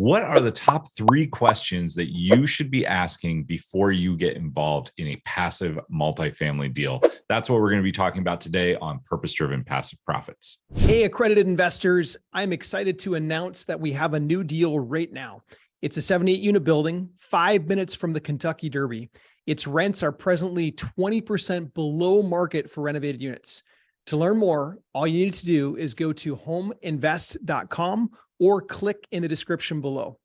What are the top 3 questions that you should be asking before you get involved in a passive multifamily deal? That's what we're going to be talking about today on Purpose Driven Passive Profits. Hey, accredited investors, I'm excited to announce that we have a new deal right now. It's a 78 unit building, 5 minutes from the Kentucky Derby. Its rents are presently 20% below market for renovated units. To learn more, all you need to do is go to homeinvest.com or click in the description below.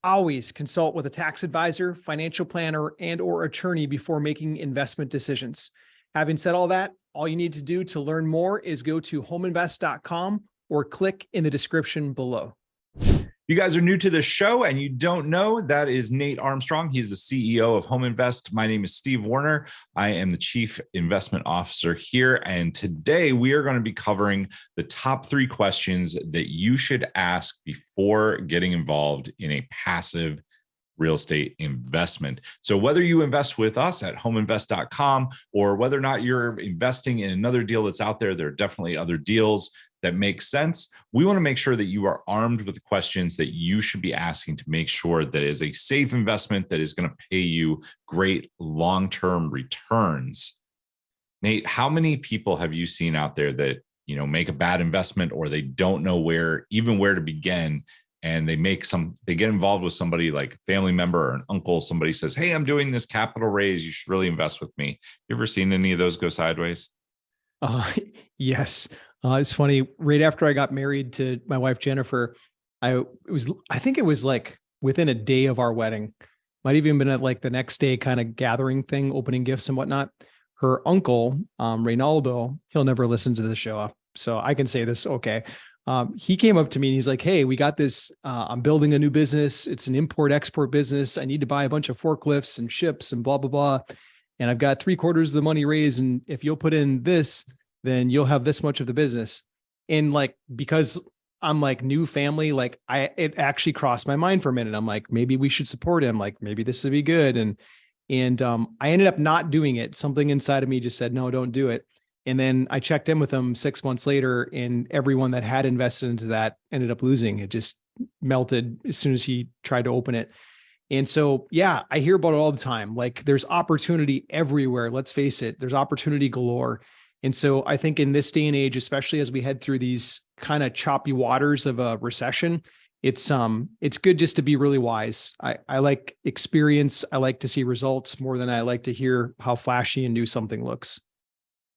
Always consult with a tax advisor, financial planner, and/or attorney before making investment decisions. Having said all that, all you need to do to learn more is go to homeinvest.com or click in the description below. You guys are new to the show and you don't know, that is Nate Armstrong. He's the CEO of Home Invest. My name is Steve Warner. I am the Chief Investment Officer here. And today we are going to be covering the top 3 questions that you should ask before getting involved in a passive real estate investment. So whether you invest with us at homeinvest.com or whether or not you're investing in another deal that's out there, there are definitely other deals that make sense. We want to make sure that you are armed with the questions that you should be asking to make sure that it is a safe investment that is going to pay you great long-term returns. Nate, how many people have you seen out there that, make a bad investment or they don't know where to begin? And they get involved with somebody like a family member or an uncle. Somebody says, "Hey, I'm doing this capital raise. You should really invest with me." You ever seen any of those go sideways? Yes. It's funny. Right after I got married to my wife, Jennifer, I think it was like within a day of our wedding, might even been at like the next day kind of gathering thing, opening gifts and whatnot. Her uncle, Reynaldo, he'll never listen to the show, so I can say this. Okay. He came up to me and he's like, "Hey, we got this, I'm building a new business. It's an import export business. I need to buy a bunch of forklifts and ships and blah, blah, blah. And I've got 3/4 of the money raised. And if you'll put in this, then you'll have this much of the business." And like, because I'm like new family, like it actually crossed my mind for a minute. I'm like, maybe we should support him. Like maybe this would be good. And I ended up not doing it. Something inside of me just said, no, don't do it. And then I checked in with him 6 months later, and everyone that had invested into that ended up losing. It just melted as soon as he tried to open it. And so, yeah, I hear about it all the time. Like there's opportunity everywhere. Let's face it, there's opportunity galore. And so I think in this day and age, especially as we head through these kind of choppy waters of a recession, it's good just to be really wise. I like experience. I like to see results more than I like to hear how flashy and new something looks.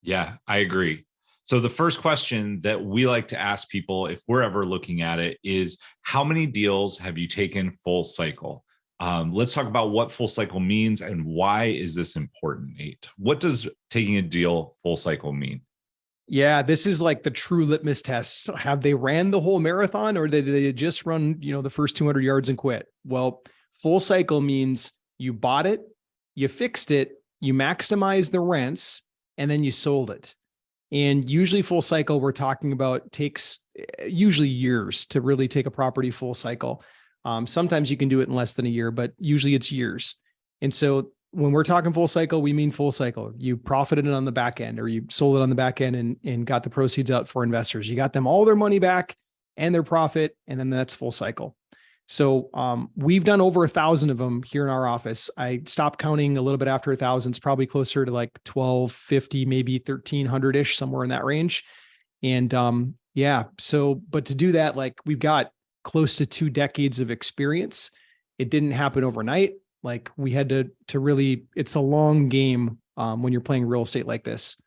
Yeah, I agree. So the first question that we like to ask people, if we're ever looking at it, is how many deals have you taken full cycle? Let's talk about what full cycle means and why is this important, Nate? What does taking a deal full cycle mean? Yeah, this is like the true litmus test. Have they ran the whole marathon, or did they just run, the first 200 yards and quit? Well, full cycle means you bought it, you fixed it, you maximized the rents, and then you sold it. And usually full cycle, we're talking about takes usually years to really take a property full cycle. Sometimes you can do it in less than a year, but usually it's years. And so when we're talking full cycle, we mean full cycle. You profited it on the back end, or you sold it on the back end and got the proceeds out for investors. You got them all their money back and their profit, and then that's full cycle. So we've done over 1,000 of them here in our office. I stopped counting a little bit after 1,000. It's probably closer to like 1,250, maybe 1,300-ish, somewhere in that range. And but to do that, like we've got close to 2 decades of experience. It didn't happen overnight. Like we had to really, it's a long game when you're playing real estate like this.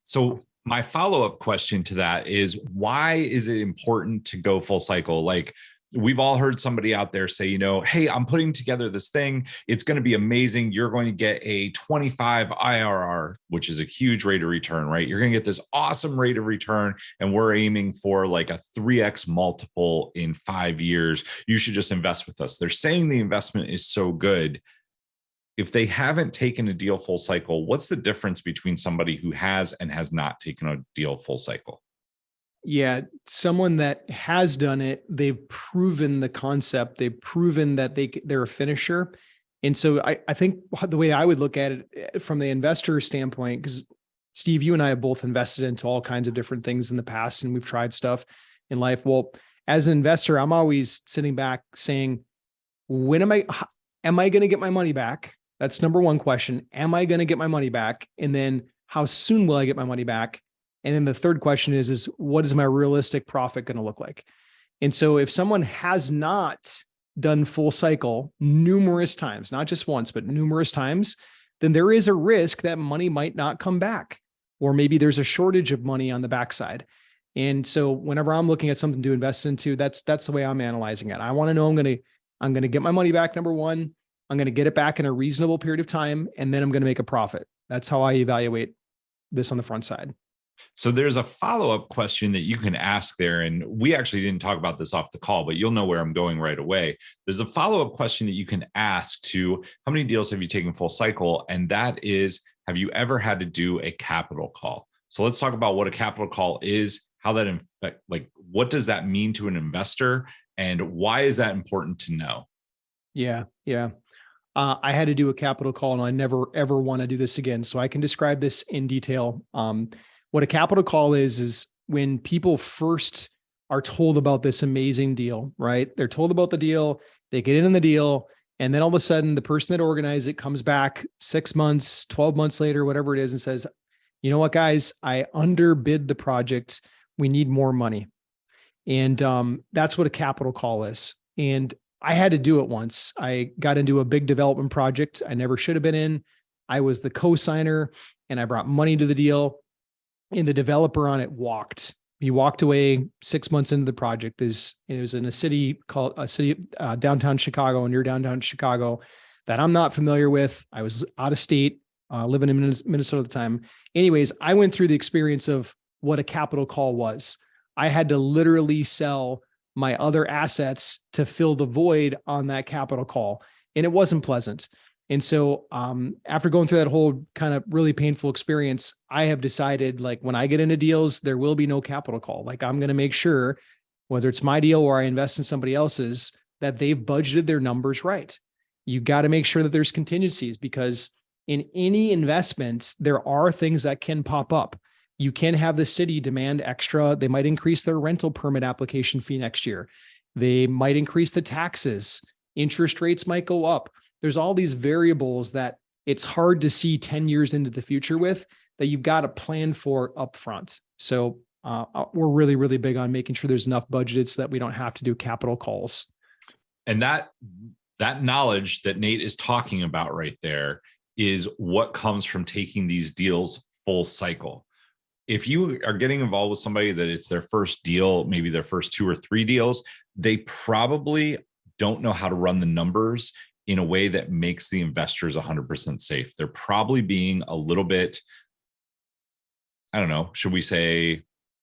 So my follow-up question to that is, why is it important to go full cycle? Like we've all heard somebody out there say, "Hey, I'm putting together this thing. It's going to be amazing. You're going to get a 25 IRR, which is a huge rate of return, right? You're going to get this awesome rate of return. And we're aiming for like a 3x multiple in 5 years. You should just invest with us." They're saying the investment is so good. If they haven't taken a deal full cycle, what's the difference between somebody who has and has not taken a deal full cycle? Yeah, someone that has done it, they've proven the concept, they've proven that they're a finisher. And so I think the way I would look at it from the investor standpoint, because Steve, you and I have both invested into all kinds of different things in the past, and we've tried stuff in life. Well, as an investor, I'm always sitting back saying, when am I going to get my money back? That's number one question. Am I going to get my money back? And then how soon will I get my money back? And then the third question is what is my realistic profit going to look like? And so if someone has not done full cycle numerous times, not just once, but numerous times, then there is a risk that money might not come back, or maybe there's a shortage of money on the backside. And so whenever I'm looking at something to invest into, that's the way I'm analyzing it. I want to know I'm going to get my money back. Number one, I'm going to get it back in a reasonable period of time, and then I'm going to make a profit. That's how I evaluate this on the front side. So there's a follow-up question that you can ask there. And we actually didn't talk about this off the call, but you'll know where I'm going right away. There's a follow-up question that you can ask to how many deals have you taken full cycle? And that is, have you ever had to do a capital call? So let's talk about what a capital call is, how that what does that mean to an investor, and why is that important to know? Yeah. I had to do a capital call, and I never, ever want to do this again. So I can describe this in detail. What a capital call is when people first are told about this amazing deal, right? They're told about the deal, they get in the deal, and then all of a sudden the person that organized it comes back 6 months, 12 months later, whatever it is, and says, you know what, guys, I underbid the project. We need more money. And that's what a capital call is. And I had to do it once. I got into a big development project I never should have been in. I was the co-signer, and I brought money to the deal, and the developer on it walked. He walked away 6 months into the project. It was in a city downtown Chicago, near downtown Chicago, that I'm not familiar with. I was out of state, living in Minnesota at the time. Anyways, I went through the experience of what a capital call was. I had to literally sell my other assets to fill the void on that capital call. And it wasn't pleasant. And so after going through that whole kind of really painful experience, I have decided, like, when I get into deals, there will be no capital call. Like, I'm going to make sure, whether it's my deal or I invest in somebody else's, that they've budgeted their numbers right. You got to make sure that there's contingencies, because in any investment, there are things that can pop up. You can have the city demand extra. They might increase their rental permit application fee next year. They might increase the taxes. Interest rates might go up. There's all these variables that it's hard to see 10 years into the future with, that you've got to plan for upfront. So we're really, really big on making sure there's enough budgeted so that we don't have to do capital calls. And that knowledge that Nate is talking about right there is what comes from taking these deals full cycle. If you are getting involved with somebody that it's their first deal, maybe their first 2 or 3 deals, they probably don't know how to run the numbers in a way that makes the investors 100% safe. They're probably being a little bit, I don't know, should we say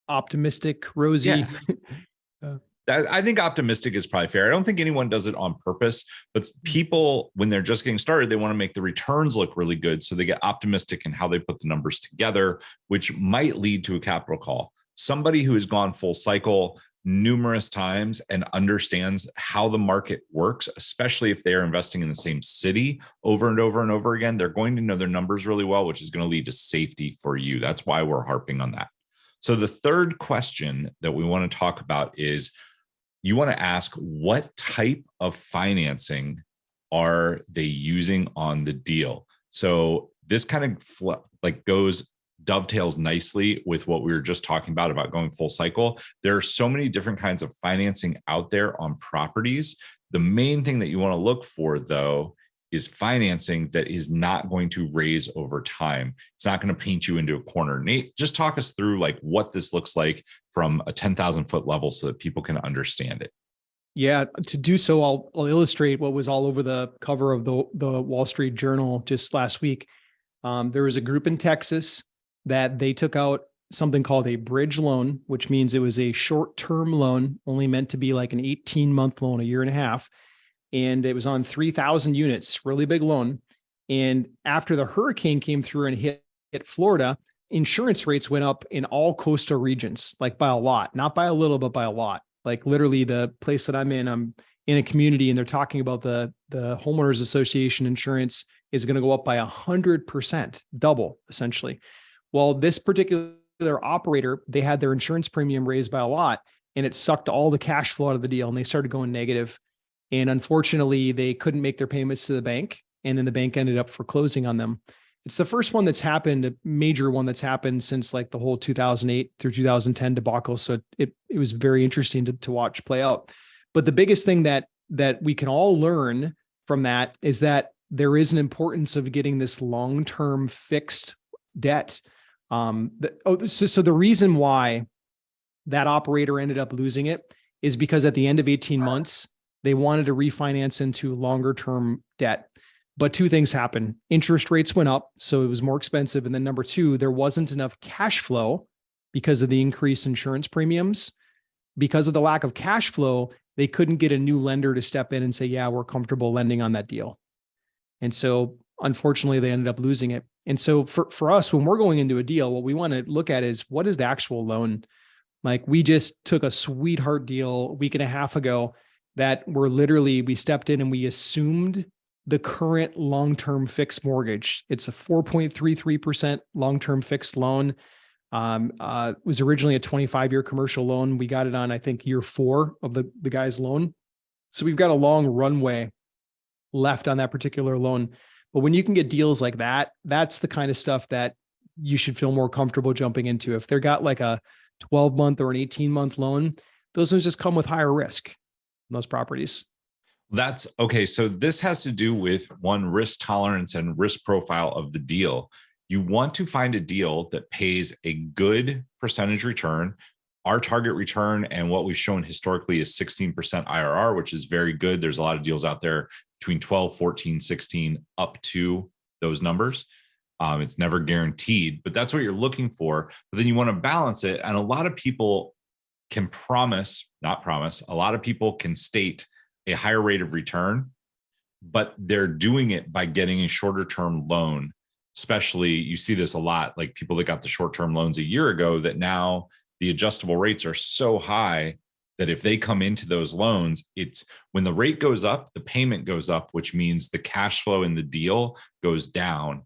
optimistic, rosy? Yeah. I think optimistic is probably fair. I don't think anyone does it on purpose, but people, when they're just getting started, they want to make the returns look really good. So they get optimistic in how they put the numbers together, which might lead to a capital call. Somebody who has gone full cycle numerous times and understands how the market works, especially if they are investing in the same city over and over and over again, they're going to know their numbers really well, which is going to lead to safety for you. That's why we're harping on that. So the third question that we want to talk about is, you want to ask, what type of financing are they using on the deal? So this kind of dovetails nicely with what we were just talking about going full cycle. There are so many different kinds of financing out there on properties. The main thing that you want to look for, though, is financing that is not going to raise over time. It's not going to paint you into a corner. Nate, just talk us through what this looks like from a 10,000 foot level so that people can understand it. Yeah, to do so, I'll illustrate what was all over the cover of the Wall Street Journal just last week. There was a group in Texas that they took out something called a bridge loan, which means it was a short-term loan, only meant to be like an 18-month loan, a year and a half. And it was on 3,000 units, really big loan. And after the hurricane came through and hit Florida, insurance rates went up in all coastal regions, like by a lot, not by a little, but by a lot. Like literally the place that I'm in a community, and they're talking about the homeowners association insurance is going to go up by 100%, double essentially. Well, this particular operator, they had their insurance premium raised by a lot. and it sucked all the cash flow out of the deal and they started going negative. And unfortunately, they couldn't make their payments to the bank. And then the bank ended up foreclosing on them. It's the first one that's happened, a major one that's happened since like the whole 2008 through 2010 debacle. So it was very interesting to watch play out. But the biggest thing that we can all learn from that is that there is an importance of getting this long-term fixed debt. So the reason why that operator ended up losing it is because at the end of 18 months, they wanted to refinance into longer term debt. But two things happened. Interest rates went up, so it was more expensive. And then number two, there wasn't enough cash flow because of the increased insurance premiums. Because of the lack of cash flow, they couldn't get a new lender to step in and say, yeah, we're comfortable lending on that deal. And so unfortunately, they ended up losing it. And so for us, when we're going into a deal, what we want to look at is what is the actual loan? Like we just took a sweetheart deal a week and a half ago that we stepped in and we assumed the current long-term fixed mortgage. It's a 4.33% long-term fixed loan. It was originally a 25-year commercial loan. We got it on, I think, year 4 of the guy's loan. So we've got a long runway left on that particular loan. But when you can get deals like that, that's the kind of stuff that you should feel more comfortable jumping into. If they're got like a 12-month or an 18-month loan, those ones just come with higher risk in those properties. That's okay. So this has to do with one, risk tolerance and risk profile of the deal. You want to find a deal that pays a good percentage return. Our target return and what we've shown historically is 16% IRR, which is very good. There's a lot of deals out there between 12, 14, 16, up to those numbers. It's never guaranteed, but that's what you're looking for. But then you want to balance it. And a lot of people can not promise, a lot of people can state a higher rate of return, but they're doing it by getting a shorter term loan. Especially, you see this a lot, like people that got the short-term loans a year ago, that now the adjustable rates are so high that if they come into those loans, it's when the rate goes up, the payment goes up, which means the cash flow in the deal goes down.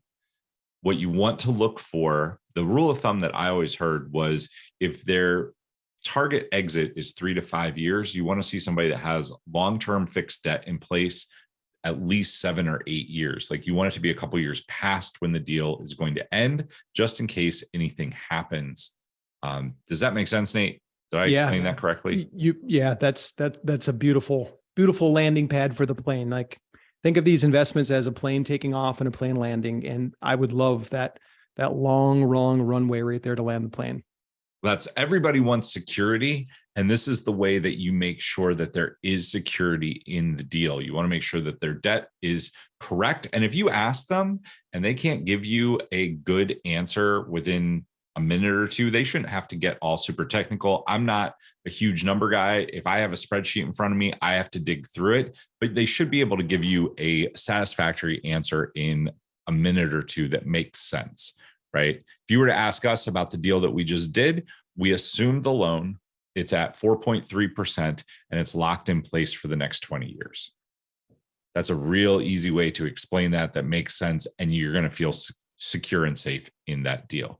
What you want to look for, the rule of thumb that I always heard was if their target exit is 3 to 5 years, you want to see somebody that has long-term fixed debt in place at least 7 or 8 years. Like you want it to be a couple of years past when the deal is going to end, just in case anything happens. Does that make sense, Nate? Did I explain that correctly? That's a beautiful landing pad for the plane. Like think of these investments as a plane taking off and a plane landing. And I would love that long runway right there to land the plane. That's everybody wants security. And this is the way that you make sure that there is security in the deal. You want to make sure that their debt is correct. And if you ask them and they can't give you a good answer within a minute or two, they shouldn't have to get all super technical. I'm not a huge number guy. If I have a spreadsheet in front of me, I have to dig through it, but they should be able to give you a satisfactory answer in a minute or two that makes sense, right? If you were to ask us about the deal that we just did, we assumed the loan, it's at 4.3% and it's locked in place for the next 20 years. That's a real easy way to explain that makes sense. And you're going to feel secure and safe in that deal.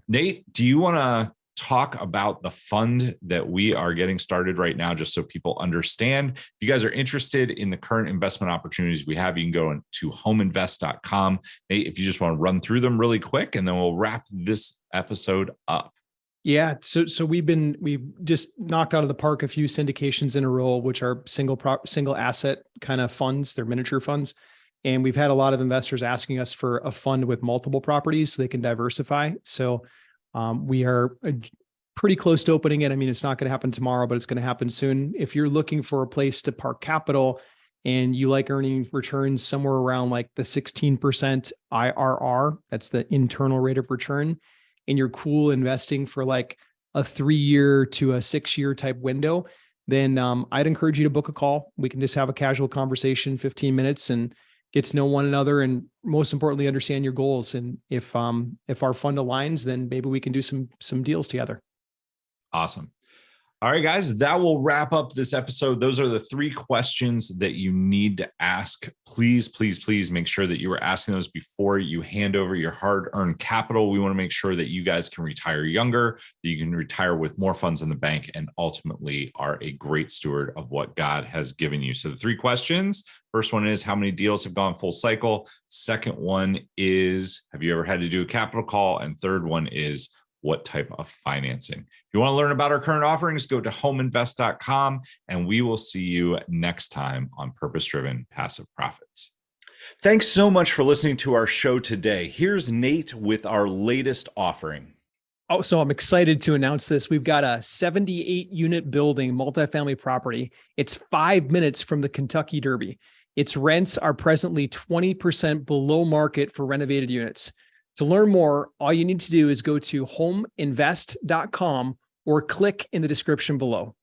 Nate, do you want to talk about the fund that we are getting started right now, just so people understand? If you guys are interested in the current investment opportunities we have, you can go to homeinvest.com. Nate, if you just want to run through them really quick, and then we'll wrap this episode up. Yeah. So we've just knocked out of the park a few syndications in a row, which are single asset kind of funds. They're miniature funds. And we've had a lot of investors asking us for a fund with multiple properties so they can diversify. So we are pretty close to opening it. I mean, it's not going to happen tomorrow, but it's going to happen soon. If you're looking for a place to park capital and you like earning returns somewhere around like the 16% IRR, that's the internal rate of return, and you're cool investing for like a 3-year to a 6-year type window, then I'd encourage you to book a call. We can just have a casual conversation, 15 minutes, and get to know one another, and most importantly, understand your goals. And if our fund aligns, then maybe we can do some deals together. Awesome. All right, guys, that will wrap up this episode. Those are the 3 questions that you need to ask. Please, please, please make sure that you are asking those before you hand over your hard-earned capital. We want to make sure that you guys can retire younger, that you can retire with more funds in the bank, and ultimately are a great steward of what God has given you. So the 3 questions, first one is, how many deals have gone full cycle? Second one is, have you ever had to do a capital call? And third one is, what type of financing? If you want to learn about our current offerings, go to homeinvest.com, and we will see you next time on Purpose Driven Passive Profits. Thanks so much for listening to our show today. Here's Nate with our latest offering. Oh, so I'm excited to announce this. We've got a 78-unit building, multifamily property. It's 5 minutes from the Kentucky Derby. Its rents are presently 20% below market for renovated units. To learn more, all you need to do is go to homeinvest.com or click in the description below.